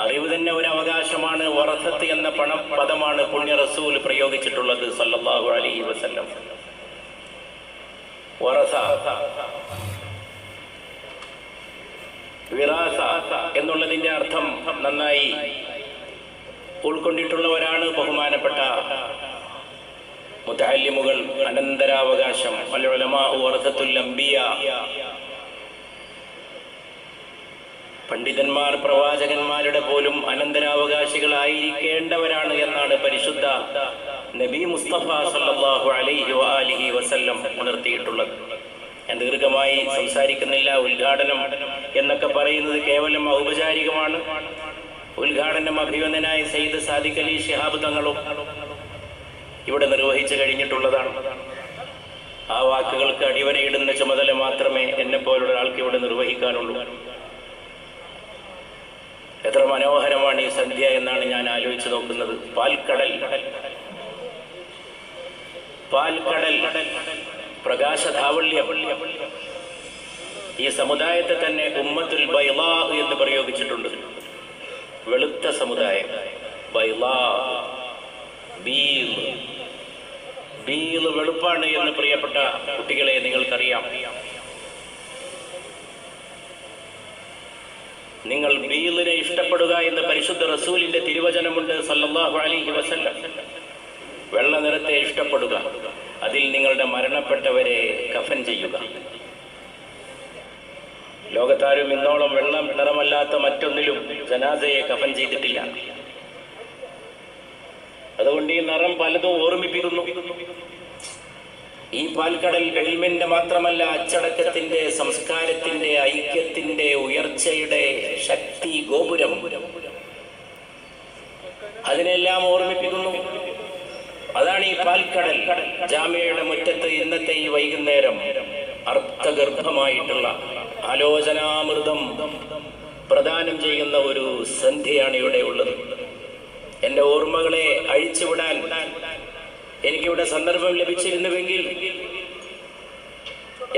അറിവ് തന്നെ ഒരു അവകാശമാണ്. വറസത്ത് എന്ന പദമാണ് പുണ്യ റസൂൽ പ്രയോഗിച്ചിട്ടുള്ളത് സല്ലല്ലാഹു അലൈഹി വസല്ലം. വറസ, വിറാസ എന്നുള്ളതിന്റെ അർത്ഥം നന്നായി ഉൾക്കൊണ്ടിട്ടുള്ളവരാണ് ബഹുമാനപ്പെട്ട മുതഅല്ലിമുകൾ. അനന്തരാവകാശം, അൽ ഉലമാഉ വറസത്തുൽ അംബിയ, പണ്ഡിതന്മാർ പ്രവാചകന്മാരുടെ പോലും അനന്തരാവകാശികളായിരിക്കേണ്ടവരാണ് എന്നാണ് പരിശുദ്ധ നബി മുസ്തഫ സല്ലല്ലാഹു അലൈഹി വആലിഹി വസല്ലം ഉണർത്തിയിട്ടുള്ളത്. ഞാൻ ദീർഘമായി സംസാരിക്കുന്നില്ല. ഉദ്ഘാടനം എന്നൊക്കെ പറയുന്നത് കേവലം ഔപചാരികമാണ്. ഉദ്ഘാടനം അഭിവന്ദനായ സയ്യിദ് സാദിഖ് അലി ശിഹാബ് തങ്ങളും ഇവിടെ നിർവഹിച്ചു കഴിഞ്ഞിട്ടുള്ളതാണ്. ആ വാക്കുകൾക്ക് അടിവരയിടുന്ന ചുമതല മാത്രമേ എന്നെ പോലുള്ള ഒരാൾക്ക് ഇവിടെ നിർവഹിക്കാനുള്ളൂ. എത്ര മനോഹരമാണ് ഈ സന്ധ്യ എന്നാണ് ഞാൻ ആലോചിച്ചു നോക്കുന്നത്. പാൽക്കടൽ, പാൽക്കടൽ, പ്രകാശധാവള്യം. ഈ സമുദായത്തെ തന്നെ ഉമ്മത്തുൽ ബൈളാ എന്ന് പ്രയോഗിച്ചിട്ടുണ്ട്. വെളുത്ത സമുദായം, ബൈളാ, ബീള് വെളുപ്പാണ് എന്ന് പ്രിയപ്പെട്ട കുട്ടികളെ നിങ്ങൾക്കറിയാം. നിങ്ങൾ ബീളിനെ ഇഷ്ടപ്പെടുക എന്ന് പരിശുദ്ധ റസൂലിന്റെ തിരുവചനമുണ്ട് സല്ലല്ലാഹു അലൈഹി വസല്ലം. വെള്ള നിറത്തെ ഇഷ്ടപ്പെടുക, അതിൽ നിങ്ങളുടെ മരണപ്പെട്ടവരെ കഫൻ ചെയ്യുക. ലോകത്താരും ഇന്നോളം വെള്ള നിറമല്ലാത്ത മറ്റൊന്നിലും ജനാസയെ കഫൻ ചെയ്തിട്ടില്ല. അതുകൊണ്ട് ഈ നിറം പലതും ഓർമ്മിപ്പിക്കുന്നു. ഈ പാൽക്കടൽ ഇൽമിന്റെ മാത്രമല്ല, അച്ചടക്കത്തിന്റെ, സംസ്കാരത്തിന്റെ, ഐക്യത്തിന്റെ, ഉയർച്ചയുടെ ശക്തി ഗോപുരം, അതിനെല്ലാം ഓർമ്മിപ്പിക്കുന്നു. അതാണ് ഈ പാൽക്കടൽ. ജാമിയയുടെ മുറ്റത്ത് ഇന്നത്തെ ഈ വൈകുന്നേരം അർത്ഥഗർഭമായിട്ടുള്ള ആലോചനാമൃതം പ്രദാനം ചെയ്യുന്ന ഒരു സന്ധ്യയാണ് ഇവിടെ ഉള്ളത്. എന്റെ ഓർമ്മകളെ അഴിച്ചുവിടാൻ എനിക്കിവിടെ സന്ദർഭം ലഭിച്ചിരുന്നുവെങ്കിൽ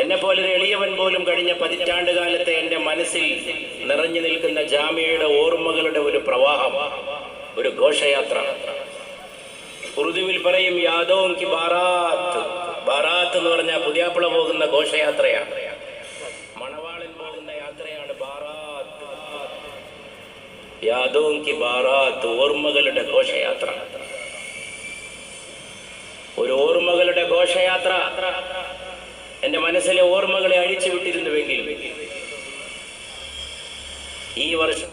എന്നെ പോലൊരു എളിയവൻ പോലും കഴിഞ്ഞ പതിറ്റാണ്ട് കാലത്തെ എന്റെ മനസ്സിൽ നിറഞ്ഞു നിൽക്കുന്ന ജാമിയയുടെ ഓർമ്മകളുടെ ഒരു പ്രവാഹം, ഒരു ഘോഷയാത്ര. ഉറുദുവിൽ പറയും യാദോം കി ബാറാത്ത്. ബാറാത്ത് എന്ന് പറഞ്ഞാൽ പുതിയാപ്പിള പോകുന്ന ഘോഷയാത്രയാണ്, മണവാളൻ പോകുന്ന യാത്രയാണ് ബാറാത്ത്. യാദോം കി ബാറാത്ത്, ഓർമ്മകളുടെ ഘോഷയാത്ര. ഒരു ഓർമ്മകളുടെ ഘോഷയാത്ര എന്റെ മനസ്സിലെ ഓർമ്മകളെ അഴിച്ചു വിട്ടിരുന്നുവെങ്കിൽ ഈ വർഷം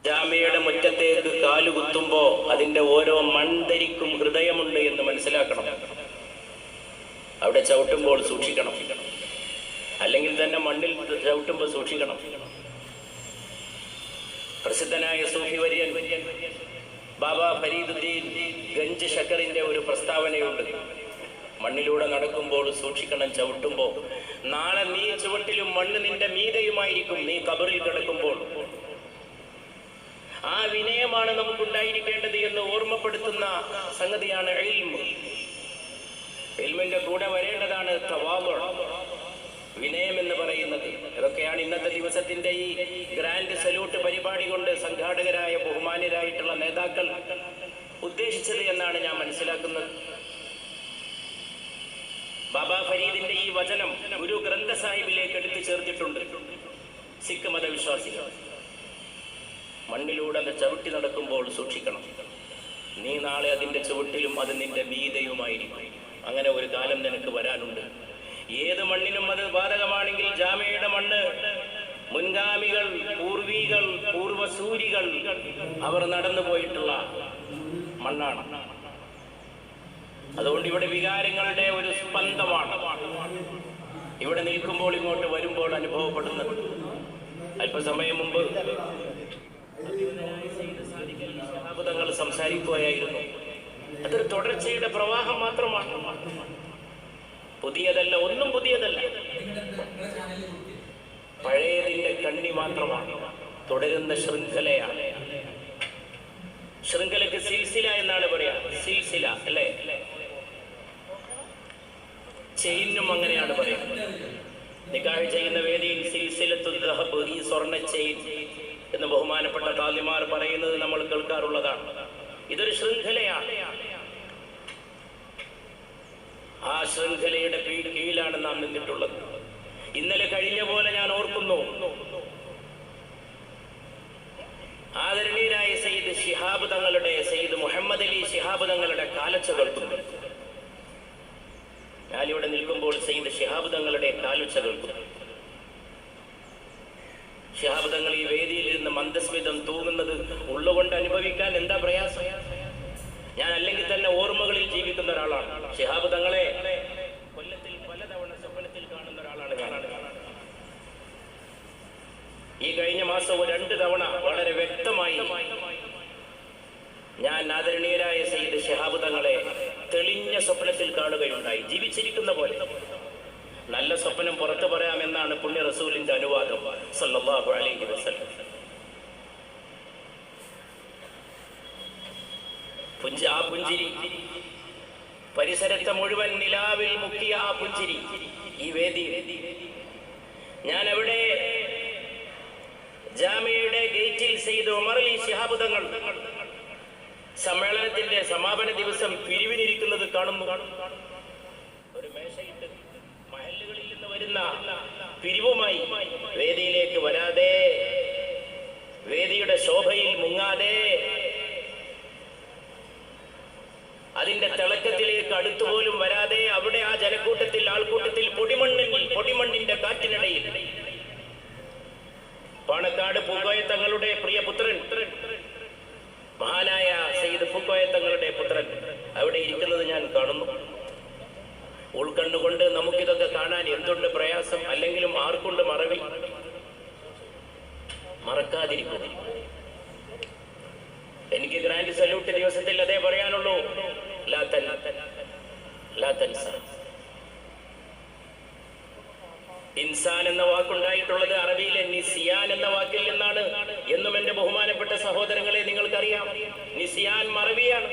ജാമിയയുടെ മുറ്റത്തേക്ക് കാലുകുത്തുമ്പോ അതിന്റെ ഓരോ മൺതരിക്കും ഹൃദയമുണ്ട് എന്ന് മനസ്സിലാക്കണം. അവിടെ ചവിട്ടുമ്പോൾ സൂക്ഷിക്കണം, അല്ലെങ്കിൽ തന്നെ മണ്ണിൽ ചവിട്ടുമ്പോൾ സൂക്ഷിക്കണം. പ്രസിദ്ധനായ സൂഫി വര്യൻ ബാബ ഫരീദുദ്ദീൻ ഗഞ്ച് ഷക്കറിന്റെ ഒരു പ്രസ്താവനയുണ്ട്. മണ്ണിലൂടെ നടക്കുമ്പോൾ സൂക്ഷിക്കണം, ചവിട്ടുമ്പോൾ. നാളെ നീ ചുവട്ടിലും മണ്ണ് നിന്റെ മീതയുമായിരിക്കും നീ ഖബറിൽ കിടക്കുമ്പോൾ. ആ വിനയമാണ് നമുക്കുണ്ടായിരിക്കേണ്ടത് എന്ന് ഓർമ്മപ്പെടുത്തുന്ന സംഗതിയാണ് ഇൽമ്. ഇൽമിന്റെ കൂടെ വരേണ്ടതാണ് തവാദുഅ്, വിനയം എന്ന് പറയുന്നത്. ഇതൊക്കെയാണ് ഇന്നത്തെ ദിവസത്തിന്റെ ഈ ഗ്രാൻഡ് സല്യൂട്ട് പരിപാടി കൊണ്ട് സംഘാടകരായ ബഹുമാന്യരായിട്ടുള്ള നേതാക്കൾ ഉദ്ദേശിച്ചത് എന്നാണ് ഞാൻ മനസ്സിലാക്കുന്നത്. ബാബ ഫരീദിന്റെ ഈ വചനം ഗുരു ഗ്രന്ഥ സാഹിബിലേക്ക് എടുത്തു ചേർത്തിട്ടുണ്ട്. സിഖ് മതവിശ്വാസികൾ മണ്ണിലൂടെ അത് ചവിട്ടി നടക്കുമ്പോൾ സൂക്ഷിക്കണം, നീ നാളെ അതിന്റെ ചുവട്ടിലും അത് നിന്റെ മീതയുമായിരിക്കും. അങ്ങനെ ഒരു കാലം നിനക്ക് വരാനുണ്ട്. ഏത് മണ്ണിനും അത് ബാധകമാണെങ്കിൽ ജാമിയയുടെ മണ്ണ് മുൻഗാമികൾ, പൂർവികൾ, പൂർവസൂരികൾ അവർ നടന്നു പോയിട്ടുള്ള മണ്ണാണ്. അതുകൊണ്ട് ഇവിടെ വികാരങ്ങളുടെ ഒരു സ്പന്ദമാണ് ഇവിടെ നിൽക്കുമ്പോൾ ഇങ്ങോട്ട് വരുമ്പോൾ അനുഭവപ്പെടുന്നത്. അല്പസമയം മുമ്പ് തങ്ങൾ സംസാരിക്കുകയായിരുന്നു. അതൊരു തുടർച്ചയുടെ പ്രവാഹം മാത്രമാണ്, പുതിയതല്ല, ഒന്നും പുതിയതല്ല. പഴയതിന്റെ കണ്ണി മാത്രമാണ്, തുടരുന്ന ശൃംഖലയാണ്. ശൃംഖലക്ക് സിൽസില എന്നാണ് പറയാ, സിൽസില അല്ലേ? ചെയിനും അങ്ങനെയാണ് പറയാ. നിക്കാഹ് ചെയ്യുന്ന വേദിയിൽ സിൽസിലത്തു ദഹബ്, ഈ സ്വർണ്ണ ചെയിൻ എന്ന് ബഹുമാനപ്പെട്ട ഖാദിമാർ പറയുന്നത് നമ്മൾ കേൾക്കാറുള്ളതാണ്. ഇതൊരു ശൃംഖലയാണ്. ആ ശൃംഖലയുടെ കീഴിലാണ് നാം നിന്നിട്ടുള്ളത്. ഇന്നലെ കഴിഞ്ഞ പോലെ ഞാൻ ഓർക്കുന്നു, ആദരണീയരായ സയ്യിദ് ശിഹാബ് തങ്ങളുടെ, സയ്യിദ് മുഹമ്മദ് അലി ശിഹാബ് തങ്ങളുടെ കാലൊച്ച കേൾക്കുന്നു. ഞാനിവിടെ നിൽക്കുമ്പോൾ സയ്യിദ് ശിഹാബ് തങ്ങളുടെ കാലൊച്ച കേൾക്കുന്നു. ശിഹാബ് തങ്ങൾ ഈ വേദിയിൽ ഇരുന്ന് മന്ദസ്മിതം തൂങ്ങുന്നത് ഉള്ളുകൊണ്ട് അനുഭവിക്കാൻ എന്താ പ്രയാസം? ഞാൻ അല്ലെങ്കിൽ തന്നെ ഓർമ്മകളിൽ ജീവിക്കുന്ന ഒരാളാണ്. ശിഹാബ് തങ്ങളെ കൊല്ലത്തിൽ പലതവണ സ്വപ്നത്തിൽ കാണുന്ന ഒരാളാണ് ഞാൻ. ഈ കഴിഞ്ഞ മാസം 2 തവണ വളരെ വ്യക്തമായി ഞാൻ ആദരണീയരായ സയ്യിദ് ശിഹാബ് തങ്ങളെ തെളിഞ്ഞ സ്വപ്നത്തിൽ കാണുകയുണ്ടായി, ജീവിച്ചിരിക്കുന്ന പോലെ. നല്ല സ്വപ്നം പുറത്തു പറയാമെന്നാണ് പുണ്യ റസൂലിന്റെ അനുവാദം സല്ലല്ലാഹു അലൈഹി വസല്ലം. ആ പുഞ്ചിരി, പരിസരത്തെ മുഴുവൻ നിലാവിൽ മുക്കിയ ആ പുഞ്ചിരി, ഈ വേദി. ഞാൻ അവിടെ ജാമിയയുടെ ഗേറ്റിൽ സയ്യിദ് ഉമർ അലി ശിഹാബ് തങ്ങൾ സമ്മേളനത്തിന്റെ സമാപന ദിവസം പിരിവിനിരിക്കുന്നത് കാണുന്നു. ഒരു മേശയിട്ട് മഹല്ലുകളിൽ നിന്ന് വരുന്ന പിരിവുമായി വേദിയിലേക്ക് വരാതെ, വേദിയുടെ ശോഭയിൽ മുങ്ങാതെ, അതിന്റെ തിളക്കത്തിലേക്ക് അടുത്തുപോലും വരാതെ, അവിടെ ആ ജനക്കൂട്ടത്തിൽ, ആൾക്കൂട്ടത്തിൽ, പൊടിമണ്ണിന്റെ കാറ്റിനിടയിൽ പാണക്കാട് പൂക്കോയ തങ്ങളുടെ പ്രിയ പുത്രൻ, മഹാനായ സയ്യിദ് പൂക്കോയ തങ്ങളുടെ പുത്രൻ അവിടെ ഇരിക്കുന്നത് ഞാൻ കാണുന്നു. ഉൾക്കണ്ടുകൊണ്ട് നമുക്കിതൊക്കെ കാണാൻ എന്തുണ്ട് പ്രയാസം? അല്ലെങ്കിലും ആർക്കുണ്ട് മറവി? മറക്കാതിരിക്കും. എനിക്ക് ഗ്രാൻഡ് സല്യൂട്ട് ദിവസത്തിൽ അതേ പറയാനുള്ളൂ, ലാ തൻസ. ഇൻസാൻ എന്ന വാക്കുണ്ടായിട്ടുള്ളത് അറബിയിലെ നിസിയാൻ എന്ന വാക്കിൽ നിന്നാണ് എന്നും എന്റെ ബഹുമാനപ്പെട്ട സഹോദരങ്ങളെ നിങ്ങൾക്കറിയാം. നിസിയാൻ മറവിയാണ്.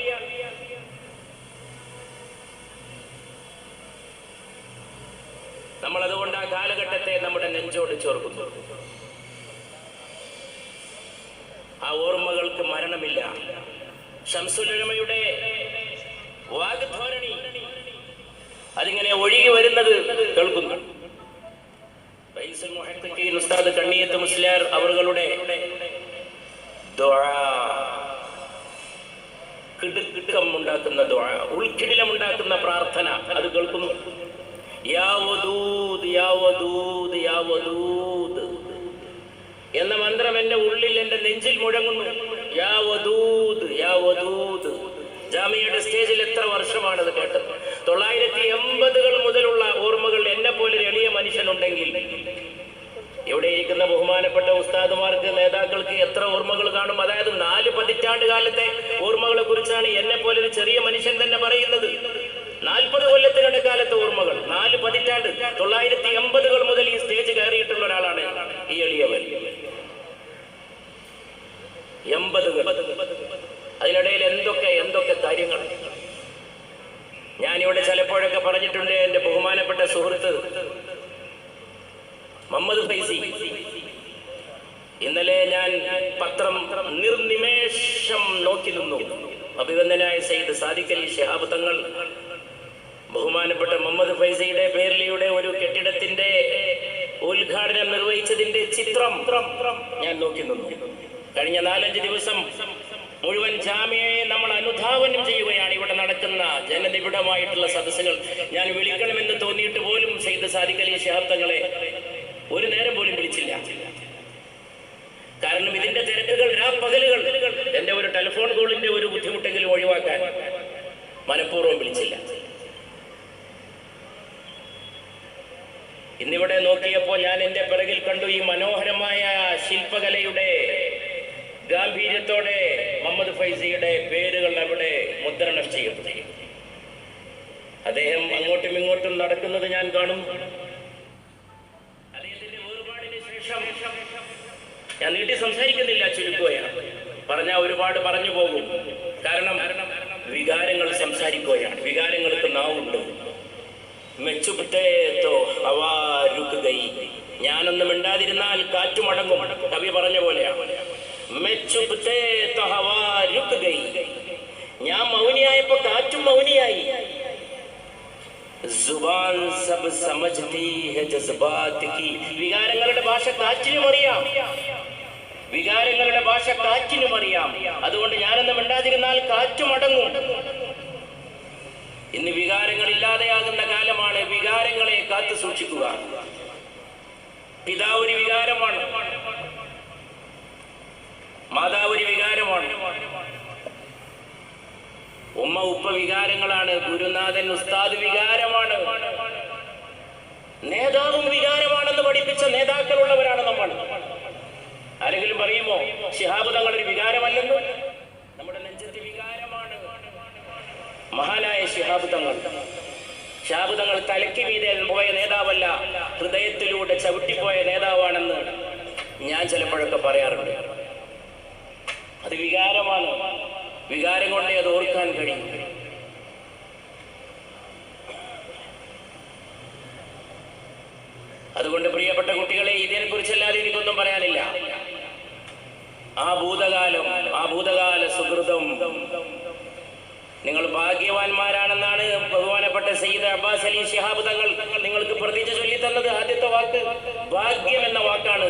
നമ്മൾ അതുകൊണ്ട് ആ കാലഘട്ടത്തെ നമ്മുടെ നെഞ്ചോട് ചേർക്കുന്നു. ആ ഓർമ്മകൾക്ക് മരണമില്ല. ശംസുൽ ഉലമയുടെ വാഗ്ധോരണി അതിങ്ങനെ ഒഴുകി വരുന്നത് കേൾക്കുന്നു. ഉസ്താദ് കണ്ണിയത്ത് മുസ്ലിയാർ അവരുടെ കിടുക്കിടമുണ്ടാക്കുന്ന ദുആ, ഉൾക്കിടിലമുണ്ടാക്കുന്ന പ്രാർത്ഥന അത് കേൾക്കുന്നു. യാ വദൂദ് യാ വദൂദ് യാ വദൂദ് എന്ന മന്ത്രം എന്റെ ഉള്ളിൽ, എന്റെ നെഞ്ചിൽ മുഴങ്ങുന്നു. യാ വദൂദ് യാ വദൂദ്. ജാമിയയുടെ സ്റ്റേജിൽ എത്ര വർഷമാണത് കേട്ടത്? 980-കൾ മുതലുള്ള ഓർമ്മകൾ. എന്നെ പോലെ എളിയ മനുഷ്യനുണ്ടെങ്കിൽ ഇവിടെ ഇരിക്കുന്ന ബഹുമാനപ്പെട്ട ഉസ്താദുമാർക്ക്, നേതാക്കൾക്ക് എത്ര ഓർമ്മകൾ കാണും? അതായത് 4 പതിറ്റാണ്ട് കാലത്തെ ഓർമ്മകളെ കുറിച്ചാണ് എന്നെ പോലെ ഒരു ചെറിയ മനുഷ്യൻ തന്നെ പറയുന്നത്. 40 കൊല്ലത്തിനിടെ കാലത്തെ ഓർമ്മകൾ, 4 പതിറ്റാണ്ട്, 980-കൾ മുതൽ ഈ സ്റ്റേജ് കയറിയിട്ടുള്ള ഒരാളാണ് ഈ എളിയവൻ. 80-കൾ, അതിനിടയിൽ എന്തൊക്കെ കാര്യങ്ങൾ. ഞാനിവിടെ ചിലപ്പോഴൊക്കെ പറഞ്ഞിട്ടുണ്ട്. എന്റെ ബഹുമാനപ്പെട്ട സുഹൃത്ത് മുഹമ്മദ് ഫൈസി, ഇന്നലെ ഞാൻ പത്രം നിർനിമേഷം നോക്കി നിന്നു. അഭിവന്ദനായ സയ്യിദ് സാദിഖ് അലി ശിഹാബ് തങ്ങൾ ബഹുമാനപ്പെട്ട മുഹമ്മദ് ഫൈസിയുടെ പേരിലൂടെ ഒരു കെട്ടിടത്തിന്റെ ഉദ്ഘാടനം നിർവഹിച്ചതിന്റെ ചിത്രം ഞാൻ നോക്കി നിന്നു. കഴിഞ്ഞ 4-5 ദിവസം മുഴുവൻ ജാമിയയെ നമ്മൾ അനുധാവനം ചെയ്യുകയാണ്. ഇവിടെ നടക്കുന്ന ജനനിബിഡമായിട്ടുള്ള സദസ്സുകൾ ഞാൻ വിളിക്കണമെന്ന് തോന്നിയിട്ട് പോലും സയ്യിദ് സാദിഖ് അലി ശിഹാബ് തങ്ങളെ ഒരു നേരം പോലും വിളിച്ചില്ല. കാരണം ഇതിന്റെ തിരക്കുകൾ, രാപ്പകലുകൾ, എന്റെ ഒരു ടെലിഫോൺ കോളിന്റെ ഒരു ബുദ്ധിമുട്ടെങ്കിലും ഒഴിവാക്കാൻ മനഃപൂർവ്വം വിളിച്ചില്ല. ഇന്നിവിടെ നോക്കിയപ്പോൾ ഞാൻ എന്റെ പിറകിൽ കണ്ടു ഈ മനോഹരമായ ശില്പകലയുടെ ഗാംഭീര്യത്തോടെ മുഹമ്മദ് ഫൈസിയുടെ പേരുകൾ അവിടെ മുദ്രണം ചെയ്യപ്പെട്ടിരിക്കുന്നു. അദ്ദേഹം അങ്ങോട്ടും ഇങ്ങോട്ടും നടക്കുന്നത് ഞാൻ കാണുന്നു. അദ്ദേഹത്തിന്റെ വേർപാടിന് ശേഷം ഞാൻ നീട്ടി സംസാരിക്കുന്നില്ല, ചുരുക്കുകയാണ്. പറഞ്ഞാൽ ഒരുപാട് പറഞ്ഞു പോകും. കാരണം വികാരങ്ങൾ സംസാരിക്കുകയാണ്, വികാരങ്ങൾക്ക് നാവുണ്ട്. ഞാനൊന്നും മിണ്ടാതിരുന്നാൽ കാറ്റു മടങ്ങും, കവി പറഞ്ഞ പോലെയാണ്. ഞാൻ മൗനിയായപ്പോ കാറ്റും മൗനിയായി. വികാരങ്ങളുടെ ഭാഷ കാറ്റിനും അറിയാം, വികാരങ്ങളുടെ ഭാഷ കാറ്റിനും അറിയാം. അതുകൊണ്ട് ഞാനൊന്നും മിണ്ടാതിരുന്നാൽ കാറ്റും അടങ്ങും. ഇന്ന് വികാരങ്ങൾ ഇല്ലാതെയാകുന്ന കാലമാണ്. വികാരങ്ങളെ കാത്തു സൂക്ഷിക്കുക. പിതാവ് ഒരു വികാരമാണ്, മാതാവ് ഒരു വികാരമാണ്, ഉമ്മ ഉപ്പ വികാരങ്ങളാണ്, ഗുരുനാഥൻ ഉസ്താദ് വികാരമാണ്, നേതാവും വികാരമാണെന്ന് പഠിപ്പിച്ച നേതാക്കളുള്ളവരാണ് നമ്മൾ. ആരെങ്കിലും പറയുമോ ശിഹാബ് തങ്ങളൊരു വികാരമല്ലെന്ന്? നമ്മുടെ നെഞ്ചത്ത് വികാരമാണ് മഹാനായ ശിഹാബ് തങ്ങൾ. ശിഹാബ് തങ്ങൾ തലയ്ക്ക് മീതെ പോയ നേതാവല്ല, ഹൃദയത്തിലൂടെ ചവിട്ടിപ്പോയ നേതാവാണെന്ന് ഞാൻ ചിലപ്പോഴൊക്കെ പറയാറുണ്ട്. അത് വികാരമാണ്, വികാരം കൊണ്ടേ അത് ഓർക്കാൻ കഴിയും. അതുകൊണ്ട് പ്രിയപ്പെട്ട കുട്ടികളെ, ഇതിനെ കുറിച്ചല്ലാതെ എനിക്കൊന്നും പറയാനില്ല. ആ ഭൂതകാല സുഹൃതം നിങ്ങൾ ഭാഗ്യവാന്മാരാണെന്നാണ് ബഹുമാനപ്പെട്ട സയ്യിദ് അബ്ബാസ് അലി ശിഹാബ് തങ്ങൾ നിങ്ങൾക്ക് പ്രതിജ്ഞ ചൊല്ലി തന്നത്. ആദ്യത്തെ വാക്ക് ഭാഗ്യം എന്ന വാക്കാണ്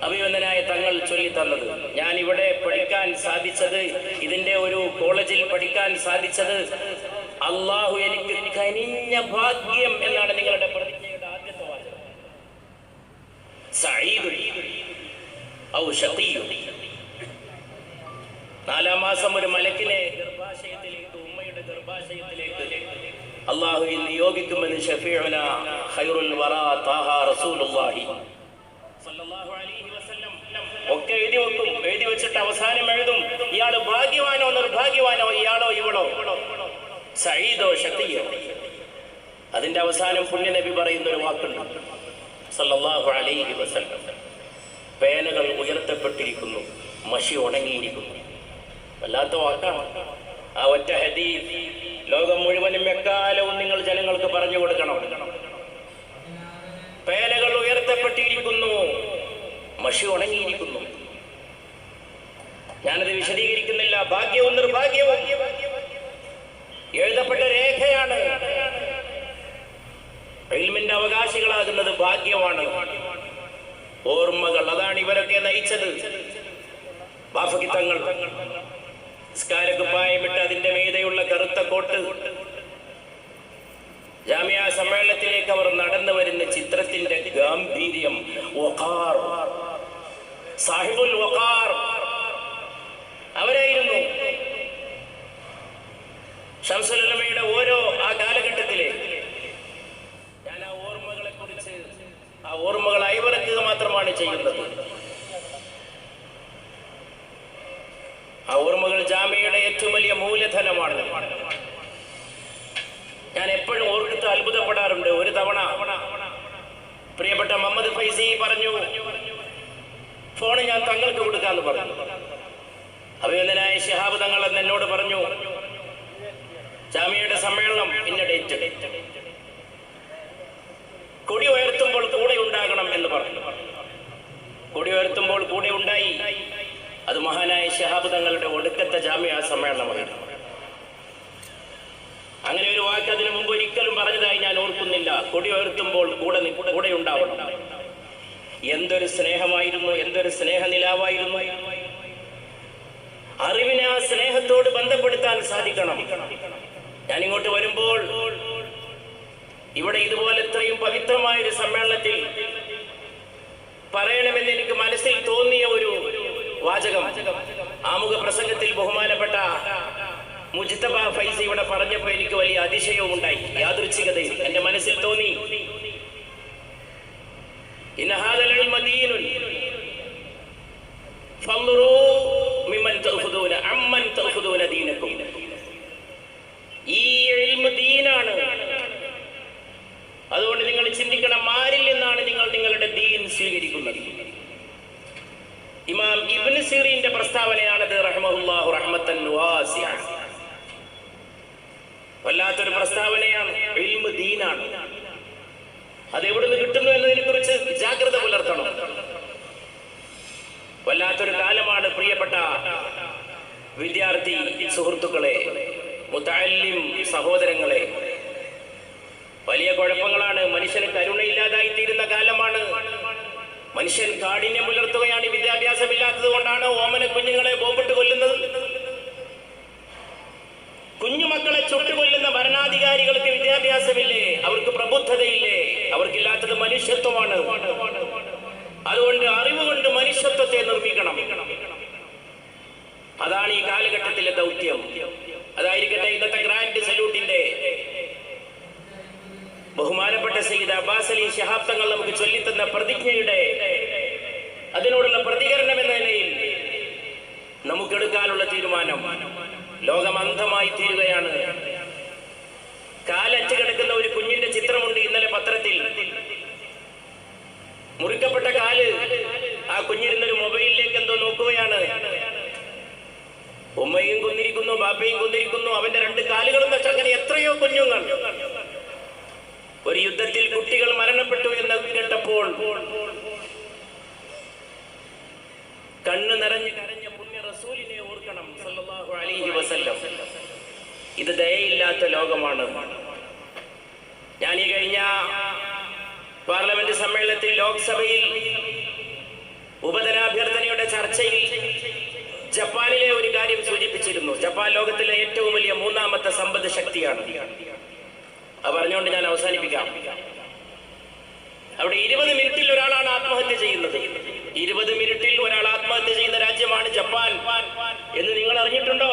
അഭിവന്ദനായ തങ്ങൾ ചൊല്ലിത്തന്നത്. ഞാൻ ഇവിടെ പഠിക്കാൻ സാധിച്ചത്, ഇതിന്റെ ഒരു കോളേജിൽ പഠിക്കാൻ സാധിച്ചത് അള്ളാഹു എനിക്ക് കനിഞ്ഞ ഭാഗ്യം എന്നാണ് നിങ്ങളുടെ പ്രതിജ്ഞയുടെ ആദ്യത്തെ വാചകം. സഈദുൻ ഔ ശഖീയുൻ. 4 മാസം ഒരു മലക്കിനെ ഗർഭാശയത്തിലേക്ക്, ഉമ്മയുടെ ഗർഭാശയത്തിലേക്ക് അള്ളാഹു നിയോഗിക്കുമെന്ന് ഷഫീഉന ഖൈറുൽ വറാ താഹ റസൂലുള്ളാഹി സ്വല്ലല്ലാഹു അലൈഹി വസല്ലം ഒക്കെ എഴുതി വെക്കും. എഴുതി വെച്ചിട്ട് അവസാനം എഴുതും, ഇയാള് ഭാഗ്യവാനോ നിർഭാഗ്യവാനോ, ഇയാളോ ഇവളോ, സഈദോ ശഖീയോ. അതിന്റെ അവസാനം പുണ്യനബി പറയുന്ന ഒരു വാക്കുണ്ട് സല്ലല്ലാഹു അലൈഹി വസല്ലം, പേനകൾ ഉയർത്തപ്പെട്ടിരിക്കുന്നു, മഷി ഉണങ്ങിയിരിക്കുന്നു. വല്ലാത്ത വാക്കാണ്. ആ ഒറ്റ ഹദീസ് ലോകം മുഴുവനും എക്കാലവും നിങ്ങൾ ജനങ്ങൾക്ക് പറഞ്ഞു കൊടുക്കണം. പേനകൾ ഉയർത്തപ്പെട്ടിരിക്കുന്നു, മഷി ഉണങ്ങിയിരിക്കുന്നു. ഞാനത് വിശദീകരിക്കുന്നില്ല. ഭാഗ്യവും നിർഭാഗ്യവും എഴുതപ്പെട്ട രേഖയാണ്. ഇൽമിന്റെ അവകാശികളാകുന്നത് ഭാഗ്യമാണ്. ഓർമ്മകൾ, അതാണ് ഇവരൊക്കെ നയിച്ചത്. ബാഫകിത്തങ്ങൾ സ്കാരക്കുപ്പായമിട്ട് അതിന്റെ മീതെയുള്ള കറുത്ത കോട്ട്, ജാമിയ സമ്മേളനത്തിലേക്ക് അവർ നടന്നു വരുന്ന ചിത്രത്തിന്റെ ഗാംഭീര്യം, വഖാർ, സാഹിബുൽ വഖാർ അവരായിരുന്നു. ശംസുൽ ഉലമയുടെ ഓരോ ആ കാലഘട്ടത്തിലെ ഞാൻ ആ ഓർമ്മകളെ കുറിച്ച്, ആ ഓർമ്മകൾ അയവിറക്കുക മാത്രമാണ് ചെയ്യുന്നത്. ആ ഓർമ്മകൾ ജാമിയയുടെ ഏറ്റവും വലിയ മൂലധനമാണ്. ഞാൻ എപ്പോഴും ഓർത്തിട്ട് അത്ഭുതപ്പെടാറുണ്ട്. ഒരു തവണ പ്രിയപ്പെട്ട മുഹമ്മദ് ഫൈസി പറഞ്ഞു, ഫോൺ ഞാൻ തങ്ങൾക്ക് കൊടുക്കാന്ന് പറഞ്ഞു. അഭിനന്ദനായ ശിഹാബ് തങ്ങൾ എന്നോട് പറഞ്ഞു, ജാമിയയുടെ സമ്മേളനം ഇന്ന ഡേറ്റ്, കൊടി ഉയർത്തുമ്പോൾ കൂടെ ഉണ്ടാകണം എന്ന് പറഞ്ഞു. കൊടി ഉയർത്തുമ്പോൾ കൂടെ ഉണ്ടായി. അത് മഹാനായ ശിഹാബ് തങ്ങളുടെ ഒടുക്കത്തെ ജാമിയ സമ്മേളനമായിരുന്നു. അങ്ങനെ ഒരു വാക്ക് അതിനു മുമ്പ് ഒരിക്കലും പറഞ്ഞതായി ഞാൻ ഓർക്കുന്നില്ല. കൊടി ഉയർത്തുമ്പോൾ കൂടെ ഉണ്ടാവണം. എന്തൊരു സ്നേഹമായിരുന്നു, എന്തൊരു സ്നേഹനിലാവായിരുന്നു. അറിവിനെ ആ സ്നേഹത്തോട് ബന്ധപ്പെടുത്താൻ സാധിക്കണം. ഞാനിങ്ങോട്ട് വരുമ്പോൾ ഇവിടെ ഇതുപോലെ ഇത്രയും പവിത്രമായൊരു സമ്മേളനത്തിൽ പറയണമെന്ന് എനിക്ക് മനസ്സിൽ തോന്നിയ ഒരു വാചകം ആമുഖ പ്രസംഗത്തിൽ ബഹുമാനപ്പെട്ട മുജ്തബ ഫൈസി ഇവിടെ പറഞ്ഞപ്പോൾ എനിക്ക് വലിയ അതിശയവും ഉണ്ടായി. യാദൃച്ഛികതയിൽ എന്റെ മനസ്സിൽ തോന്നി, ഇന്ന ഹാദൽ ഇൽമ ദീനുൻ ഫൻദുറൂ മിമ്മൻ തഅഖുദൂന അമ്മൻ തഅഖുദൂന ദീനക്കും. ഈ ഇൽമ ദീനാണ്. അതുകൊണ്ട് നിങ്ങൾ ചിന്തിക്കണം, ആരിൽ നിന്നാണ് നിങ്ങൾ നിങ്ങളുടെ ദീൻ സ്വീകരിക്കുന്നത്. ഇമാം ഇബ്നു സിറീന്റെ പ്രസ്താവനയാണ് വല്ലാത്തൊരു പ്രസ്താവനയാണ്. ഇൽമ് ദീനാണ്. അതെവിടുന്ന് കിട്ടുന്നു എന്നതിനെ കുറിച്ച് ജാഗ്രത പുലർത്തണം. വല്ലാത്തൊരു കാലമാണ് പ്രിയപ്പെട്ട വിദ്യാർത്ഥി സുഹൃത്തുക്കളെ, മുതഅല്ലിം സഹോദരങ്ങളെ. വലിയ കുഴപ്പങ്ങളാണ്. മനുഷ്യന് കരുണയില്ലാതായി തീരുന്ന കാലമാണ്. മനുഷ്യൻ കാഠിന്യം പുലർത്തുകയാണ്. വിദ്യാഭ്യാസമില്ലാത്തത് കൊണ്ടാണ് ഓമന കുഞ്ഞുങ്ങളെ ബോംബിട്ട് കൊല്ലുന്നത്. കുഞ്ഞുമക്കളെ ചുട്ടുകൊല്ലുന്ന ഭരണാധികാരികൾക്ക് വിദ്യാഭ്യാസമില്ലേ? അവർക്ക് പ്രബുദ്ധതയില്ലേ? അവർക്കില്ലാത്തത് മനുഷ്യത്വമാണ്. അതുകൊണ്ട് അറിവ് കൊണ്ട് മനുഷ്യത്വത്തെ നിർമ്മിക്കണം. അതാണ് ഈ കാലഘട്ടത്തിലെ ദൗത്യം. അതായിരിക്കട്ടെ ഇന്നത്തെ ഗ്രാൻഡ് സല്യൂട്ടിന്റെ ബഹുമാനപ്പെട്ട സയ്യിദ് അബ്ബാസ് അലി ശിഹാബ് തങ്ങൾ നമുക്ക് ചൊല്ലിത്തന്ന പ്രതിജ്ഞയുടെ അതിനോടുള്ള പ്രതികരണം എന്ന നിലയിൽ നമുക്കെടുക്കാനുള്ള തീരുമാനം, ലോകം അന്ധമായി തീരുകയാണ്. കാലറ്റ് കിടക്കുന്ന ഒരു കുഞ്ഞിന്റെ ചിത്രമുണ്ട് ഇന്നലെ പത്രത്തിൽ. മുറിക്കപ്പെട്ട കാല്. ആ കുഞ്ഞിരുന്നൊരു മൊബൈലിലേക്ക് എന്തോ നോക്കുകയാണ്. ഉമ്മയും കൊന്നിരിക്കുന്നു, ബാപ്പയും കൊന്നിരിക്കുന്നു, അവന്റെ 2 കാലുകളും നഷ്ടം. അങ്ങനെ എത്രയോ കുഞ്ഞുങ്ങൾ. ഒരു യുദ്ധത്തിൽ കുട്ടികൾ മരണപ്പെട്ടു എന്ന് കേട്ടപ്പോൾ കണ്ണ് നിറഞ്ഞ് കരഞ്ഞ പുണ്യ റസൂലിനെ ഓർക്കണം സല്ലല്ലാഹു അലൈഹി വസല്ലം. ഇത് ദയയില്ലാത്ത ലോകമാണ്. ഞാൻ ഈ കഴിഞ്ഞ പാർലമെന്റ് സമ്മേളനത്തിൽ ലോക്സഭയിൽ ഉപധനാഭ്യർത്ഥനയുടെ ചർച്ചയിൽ ജപ്പാനിലെ ഒരു കാര്യം സൂചിപ്പിച്ചിരുന്നു. ജപ്പാൻ ലോകത്തിലെ ഏറ്റവും വലിയ 3ാമത്തെ സമ്പദ് ശക്തിയാണ്. അത് പറഞ്ഞുകൊണ്ട് ഞാൻ അവസാനിപ്പിക്കാം. അവിടെ 20 മിനിറ്റിൽ ഒരാളാണ് ആത്മഹത്യ ചെയ്യുന്നത്. 20 മിനിറ്റിൽ ഒരാൾ ആത്മഹത്യ ചെയ്യുന്ന രാജ്യമാണ് ജപ്പാൻ എന്ന് നിങ്ങൾ അറിഞ്ഞിട്ടുണ്ടോ?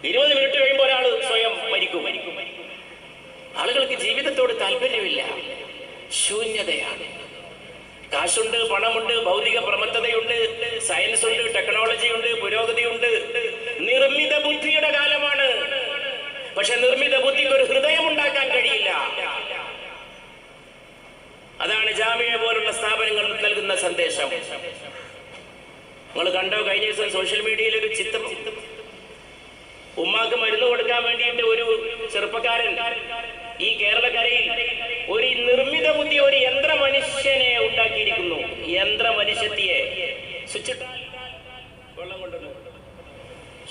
20 മിനിറ്റ് കഴിയുമ്പോൾ ഒരാൾ സ്വയം മരിക്കും. ആളുകൾക്ക് ജീവിതത്തോട് താല്പര്യമില്ല, ശൂന്യതയാണ്. കാശുണ്ട്, പണമുണ്ട്, ഭൗതിക പ്രമത്തതയുണ്ട്, സയൻസ് ഉണ്ട്, ടെക്നോളജി ഉണ്ട്, പുരോഗതിയുണ്ട്. നിർമ്മിത ബുദ്ധിയുടെ കാലമാണ്. പക്ഷെ നിർമ്മിത ബുദ്ധിക്ക് ഒരു ഹൃദയം ഉണ്ടാക്കാൻ കഴിയില്ല. അതാണ് ജാമിഅ പോലുള്ള സ്ഥാപനങ്ങൾ നൽകുന്ന സന്ദേശം. നിങ്ങൾ കണ്ടോ? കഴിഞ്ഞ ദിവസം സോഷ്യൽ മീഡിയയിൽ ഒരു ചിത്രം. ഉമ്മാക്ക് മരുന്ന് കൊടുക്കാൻ വേണ്ടിയിട്ട് ഒരു ചെറുപ്പക്കാരൻ ഈ കേരളക്കരയിൽ ഒരു നിർമ്മിത ബുദ്ധി, ഒരു യന്ത്ര മനുഷ്യനെ ഉണ്ടാക്കിയിരിക്കുന്നു. യന്ത്ര മനുഷ്യത്തിയെ സ്വിച്ചിട്ടാൽ വെള്ളം കൊണ്ടുവന്നു,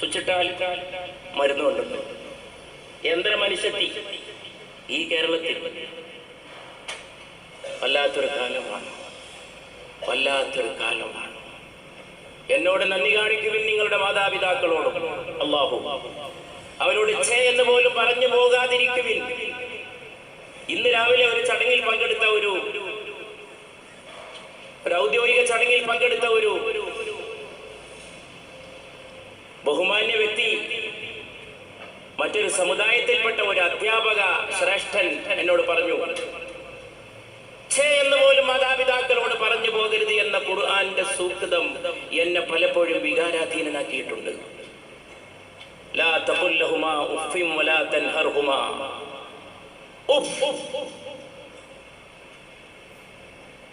സ്വിച്ചിട്ടാൽ മരുന്ന് കൊണ്ടുവന്നു. യന്ത്ര മനുഷ്യത്തി ഈ കേരളത്തിൽ. വല്ലാത്തൊരു കാലമാണ്, വല്ലാത്തൊരു കാലമാണ്. എന്നോട് നന്ദി കാണിക്കുവിൻ നിങ്ങളുടെ മാതാപിതാക്കളോടും. അല്ലാഹു അവരോട് ഛേ എന്ന് പോലും പറഞ്ഞു പോകാതിരിക്കുവിൻ. ഇന്ന് രാവിലെ ഒരു ചടങ്ങിൽ പങ്കെടുത്ത ഒരു ഔദ്യോഗിക ചടങ്ങിൽ പങ്കെടുത്ത ഒരു ബഹുമാന്യ വ്യക്തി, മറ്റൊരു സമുദായത്തിൽപ്പെട്ട ഒരു അധ്യാപക ശ്രേഷ്ഠൻ എന്നോട് പറഞ്ഞു, ഛേ എന്ന് പോലും മാതാപിതാക്കളോട് പറഞ്ഞു പോകരുത് എന്ന ഖുർആന്റെ സൂക്തം എന്നെ പലപ്പോഴും വികാരാധീനനാക്കിയിട്ടുണ്ട്. ലാ തഖുൽ ലഹുമാ ഉഫ്ഫിൻ വലാ തൻഹർഹുമാ.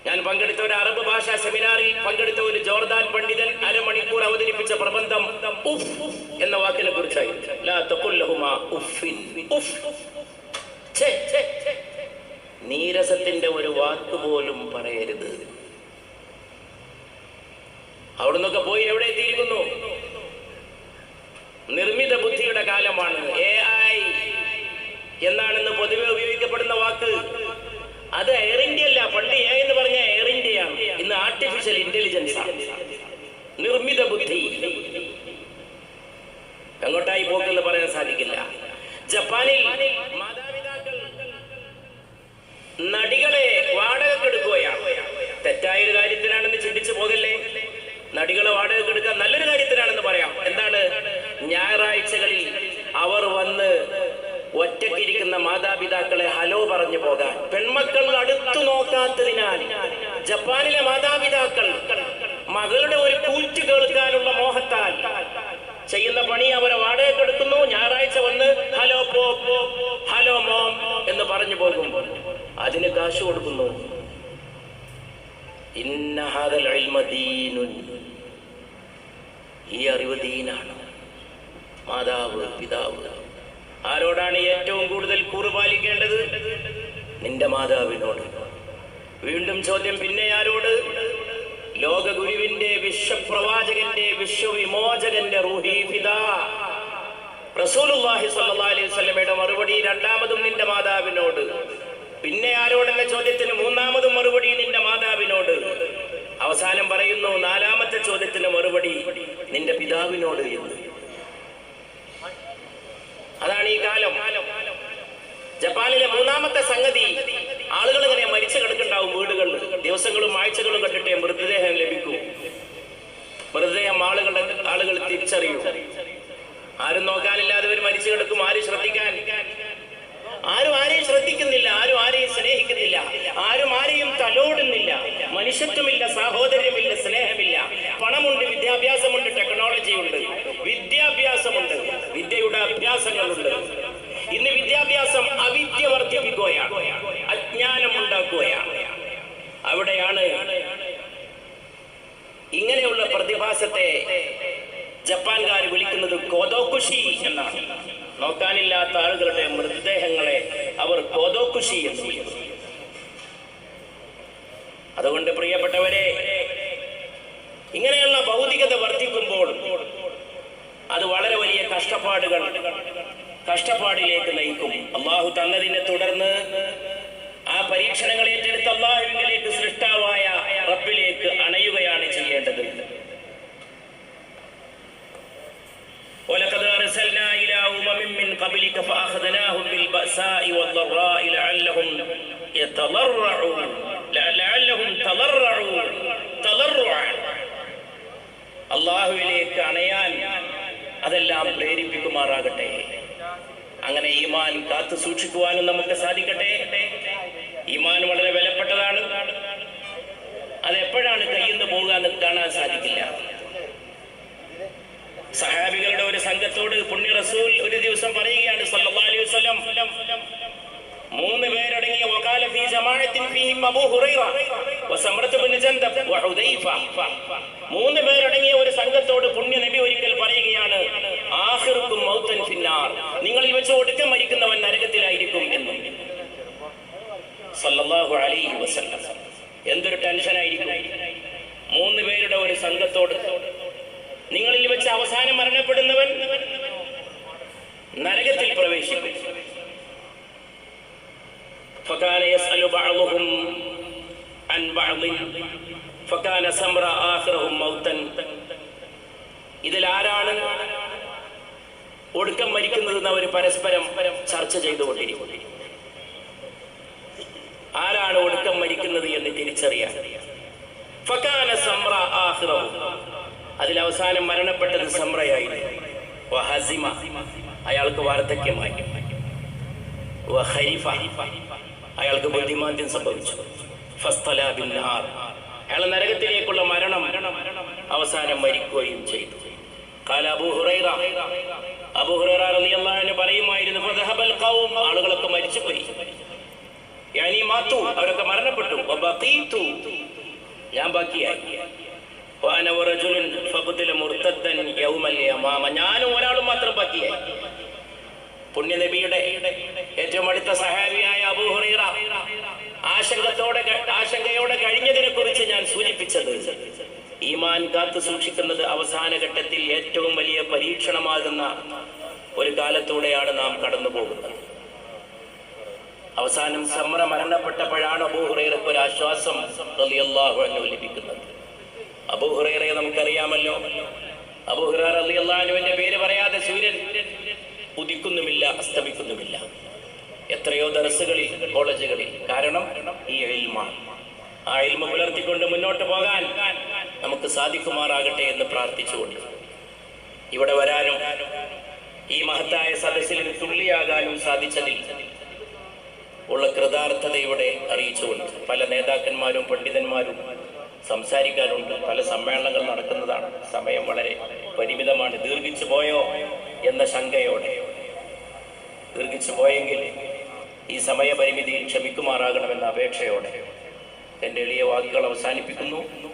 ഞാൻ പങ്കെടുത്ത ഒരു അറബ് ഭാഷാ സെമിനാറിൽ പങ്കെടുത്ത ഒരു ജോർദാൻ പണ്ഡിതൻ അരമണിക്കൂർ അവതരിപ്പിച്ച പ്രബന്ധം ഉഫ് എന്ന വാക്കിനെ കുറിച്ചായി. ലാ തഖുൽ ലഹുമാ ഉഫ്ഫിൻ. നീരസത്തിന്റെ ഒരു വാക്ക് പോലും പറയരുത്. അവിടുന്നൊക്കെ പോയി എവിടെ എത്തിയിരിക്കുന്നു? നിർമ്മിത ബുദ്ധിയുടെ കാലമാണ്. AI എന്നാണെന്ന് പൊതുവെ ഉപയോഗിക്കപ്പെടുന്ന വാക്ക്. അത് എയർ ഇന്ത്യ അല്ല. പണ്ട് എ എന്ന് പറഞ്ഞ എയർ ഇന്ത്യയാണ്. ഇന്ന് ആർട്ടിഫിഷ്യൽ ഇന്റലിജൻസ് ആണ്. നിർമ്മിത ബുദ്ധി എങ്ങോട്ടായി പോക്കെന്ന് പറയാൻ സാധിക്കില്ല. ജപ്പാനിൽ മാതാപിതാക്കൾ നടികളെ വാടകക്കെടുക്കുകയാണ്. തെറ്റായൊരു കാര്യത്തിനാണെന്ന് ചിന്തിച്ചു പോകല്ലേ. നടികളെ വാടകക്കെടുക്കാൻ നല്ലൊരു കാര്യത്തിനാണെന്ന് പറയാം. എന്താണ്? ഞായറാഴ്ചകളിൽ അവർ വന്ന് ഒറ്റക്കിരിക്കുന്ന മാതാപിതാക്കളെ ഹലോ പറഞ്ഞു പോകാൻ. പെൺമക്കൾ അടുത്തു നോക്കാത്തതിനാൽ ജപ്പാനിലെ മാതാപിതാക്കൾ മകളുടെ ഒരു കൂറ്റ് കേൾക്കാനുള്ള മോഹത്താൽ ചെയ്യുന്ന പണി അവരെ വാടകക്കെടുക്കുന്നു. ഞായറാഴ്ച വന്ന് ഹലോ പോ, ഹലോ മോം എന്ന് പറഞ്ഞു പോകും. അതിന് കാശ് കൊടുക്കുന്നു. ഇന്ന ഹാദൽ ഇൽമ ദീനുൻ. ഈ അറിവ് ദീനാണ്. മാതാവ്, പിതാവ്, ആരോടാണ് ഏറ്റവും കൂടുതൽ കൂറ് പാലിക്കേണ്ടത്? നിന്റെ മാതാവിനോട്. വീണ്ടും ചോദ്യം, പിന്നെ ആരോട്? ലോകഗുരുവിന്റെ, വിശ്വപ്രവാചകന്റെ, വിശ്വവിമോചകന്റെ റൂഹി ഫിദാ റസൂലുള്ളാഹി സ്വല്ലല്ലാഹു അലൈഹി വസല്ലമയുടെ മറുപടി രണ്ടാമതും നിന്റെ മാതാവിനോട്. പിന്നെ ആരോടെന്ന ചോദ്യത്തിന് മൂന്നാമതും മറുപടി നിന്റെ മാതാവിനോട്. അവസാനം പറയുന്നു നാലാമത്തെ ചോദ്യത്തിന് മറുപടി നിന്റെ പിതാവിനോട് എന്ന്. അതാണ് ഈ കാലം. ജപ്പാനിലെ മൂന്നാമത്തെ സംഗതി, ആളുകൾ ഇങ്ങനെ മരിച്ചു കിടക്കുന്നുണ്ടാവും വീടുകളിൽ. ദിവസങ്ങളും ആഴ്ചകളും കണ്ടിട്ടേ മൃതദേഹം ലഭിക്കൂ. മൃതദേഹം ആളുകൾ തിരിച്ചറിയൂ. ആരും നോക്കാനില്ലാതെ അവർ മരിച്ചു കിടക്കും. ആരും ശ്രദ്ധിക്കാൻ? ആരും ആരെയും ശ്രദ്ധിക്കുന്നില്ല. ആരും ആരെയും സ്നേഹിക്കുന്നില്ല. ആരും ആരെയും തലോടുന്നില്ല. മനുഷ്യത്വമില്ല, സാഹോദര്യമില്ല, സ്നേഹമില്ല. പണമുണ്ട്, വിദ്യാഭ്യാസമുണ്ട്, ടെക്നോളജിയുണ്ട്, വിദ്യാഭ്യാസമുണ്ട്, വിദ്യയുടെ അഭ്യാസങ്ങളുണ്ട്. ഇന്ന് വിദ്യാഭ്യാസം അവിദ്യ വർദ്ധിപ്പിക്കുകയാണ്, അജ്ഞാനം ഉണ്ടാക്കുകയാണ്. അവിടെയാണ് ഇങ്ങനെയുള്ള പ്രതിഭാസത്തെ ജപ്പാൻകാർ വിളിക്കുന്നത് കോദോകുഷി എന്നാണ്. നോക്കാനില്ലാത്ത ആളുകളുടെ മൃതദേഹങ്ങളെ അവർ കോദോകുഷി എന്ന് വിളിക്കുന്നു. അതുകൊണ്ട് പ്രിയപ്പെട്ടവരെ, ഇങ്ങനെയുള്ള ഭൗതികത വർദ്ധിക്കുമ്പോൾ അത് വളരെ വലിയ കഷ്ടപ്പാടിലേക്ക് നയിക്കും. അള്ളാഹു തന്നതിനെ തുടർന്ന് ആ പരീക്ഷണങ്ങൾ ഏറ്റെടുത്ത് അള്ളാഹുവിലേക്ക്, സൃഷ്ടാവായ റബ്ബിലേക്ക് അണയുകയാണ് ചെയ്യേണ്ടത്. ولقد أرسلنا إلى أمم من قبلك فأخذناهم بالبأساء والضراء لعلهم تضرعوا. അള്ളാഹുവിലേക്ക് അണയാൻ അതെല്ലാം പ്രേരിപ്പിക്കുമാറാകട്ടെ. അങ്ങനെ ഈമാൻ കാത്തു സൂക്ഷിക്കുവാനും നമുക്ക് സാധിക്കട്ടെ. ഈമാൻ വളരെ വിലപ്പെട്ടതാണ്. അതെപ്പോഴാണ് കയ്യിൽ നിന്ന് പോകുക എന്ന് കാണാൻ സാധിക്കില്ല. സഹാബികളുടെ ഒരു സംഘത്തോട് പുണ്യ റസൂൽ ഒരു ദിവസം പറയുകയാണ് സല്ലല്ലാഹു അലൈഹി വസല്ലം, 3 പേരടങ്ങിയ വഖാല ഫീ ജമാഅത്തിൻ ഫീഹിം അബൂ ഹുറൈറ വസമറത്ത് ബിൻ ജൻദബ് വഹുദൈഫ. 3 പേരടങ്ങിയ ഒരു സംഘത്തോട് പുണ്യ നബി ഒരിക്കൽ പറയുകയാണ്, ആഖിറുക്കും മൗതൻ ഫിന്നാർ, നിങ്ങളിൽ വെച്ച് ഒടുക്കം മരിക്കുന്നവൻ നരകത്തിലായിരിക്കും എന്ന്. സല്ലല്ലാഹു അലൈഹി വസല്ലം. എന്തൊരു ടെൻഷനായിരിക്കും 3 പേരുടെ ഒരു സംഘത്തോട്. നിങ്ങളിൽ വെച്ച് അവസാനം മരണപ്പെടുന്നവൻ നരകത്തിൽ പ്രവേശിക്കും. فكان يسأل بعضهم عن بعض فكان سمرا آخرهم موتا. ഇതിൽ ആരാണ് ഒടുക്കം മരിക്കുന്നതെന്ന് അവർ പരസ്പരം ചർച്ച ചെയ്തുകൊണ്ടിരിക്കും. ആരാണ് ഒടുക്കം മരിക്കുന്നത് എന്ന് തിരിച്ചറിയാൻ. ഫകാന സമ്ര ആഖിറഹു, അതിൽ അവസാനം മരണപ്പെട്ടത് സമ്രയായിരുന്നു. വഹസിമ, അയാൾക്ക് വാർദ്ധക്യമായി. വഖരിഫ, അയാൾക്ക് ബുദ്ധിമാന്ദ്യം സംഭവിച്ചു. ഫസ്തലാ ബിന്നാർ, അയാൾ നരകത്തിലേക്കുള്ള മരണം അവസാനം മരിക്കുകയും ചെയ്തു. ഖാല അബൂ ഹുറൈറ, അബൂ ഹുറൈറ റളിയല്ലാഹു അൻഹു പറയുമായിരുന്നു, ഫദഹബൽ ഖൗം, ആളുകളൊക്കെ മരിച്ചുപോയി. യാനി മാതു, അവരൊക്കെ മരണപ്പെട്ടു. വബഖീതു, ഞാൻ ബാക്കിയായി. വഅന വറജുലുൻ ഫഖുതില മുർതദ്ദൻ യൗമൽ യമാമ, ഞാനും ഒരാളും മാത്രം ബാക്കിയായി. പുണ്യനബിയുടെ ഏറ്റവും അടുത്ത സഹാബിയായ അബൂ ഹുറൈറ ആശങ്കയോടെ കഴിഞ്ഞതിനെ കുറിച്ച് ഞാൻ സൂചിപ്പിച്ചത്, ഈമാൻ കാത്തു സൂക്ഷിക്കുന്നത് അവസാന ഘട്ടത്തിൽ ഏറ്റവും വലിയ പരീക്ഷണമാകുന്ന ഒരു കാലത്തൂടെയാണ് നാം കടന്നു പോകുന്നത്. അവസാനം സമ്ര മരണപ്പെട്ടപ്പോഴാണ് അബൂ ഹുറൈറയ്ക്ക് ഒരു ആശ്വാസം റളിയല്ലാഹു അൻഹു ലഭിക്കുന്നത്. അബൂ ഹുറൈറയെ നമുക്കറിയാമല്ലോ. അബൂ ഹുറൈറ റളിയല്ലാഹു അൻഹുവിന്റെ പേര് പറയാതെ സൂര്യൻ ഉദിക്കുന്നുമില്ല, അസ്തമിക്കുന്നുമില്ല. എത്രയോ ദർസുകളിൽ, കോളേജുകളിൽ. കാരണം ഈ ഇൽമാണ്. ആ ഇൽമ പുലർത്തിക്കൊണ്ട് മുന്നോട്ട് പോകാൻ നമുക്ക് സാധിക്കുമാറാകട്ടെ എന്ന് പ്രാർത്ഥിച്ചുകൊണ്ട് ഇവിടെ വരാനും ഈ മഹത്തായ സദസ്സിൽ തുള്ളിയാകാനും സാധിച്ചതിൽ ഉള്ള കൃതാർത്ഥതയോടെ അറിയിച്ചുകൊണ്ട്, പല നേതാക്കന്മാരും പണ്ഡിതന്മാരും സംസാരിക്കാനുണ്ട്, പല സമ്മേളനങ്ങൾ നടക്കുന്നതാണ്, സമയം വളരെ പരിമിതമാണ്. ദീർഘിച്ചു പോയോ എന്ന ശങ്കയോടെ, ദീർഘിച്ചു പോയെങ്കിൽ ഈ സമയപരിമിതിയിൽ ക്ഷമിക്കുമാറാകണമെന്ന അപേക്ഷയോടെ എൻ്റെ എളിയ വാക്കുകൾ അവസാനിപ്പിക്കുന്നു.